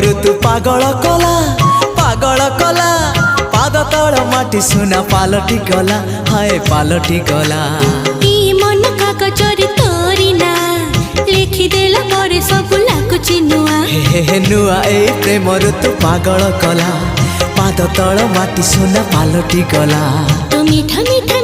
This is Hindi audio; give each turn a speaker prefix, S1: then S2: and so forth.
S1: ऋतु पागल कला पाद तल माटी सुना पालटी गला हाय पालटी गला
S2: मन कागजर तोरी ना लिखिदेला परे सब लाଗୁଛି नुआ
S1: हे नुआ ए प्रेम ऋतु पागल कला पाद तल माटी सुना पालटी गला
S2: तो मीठा मीठा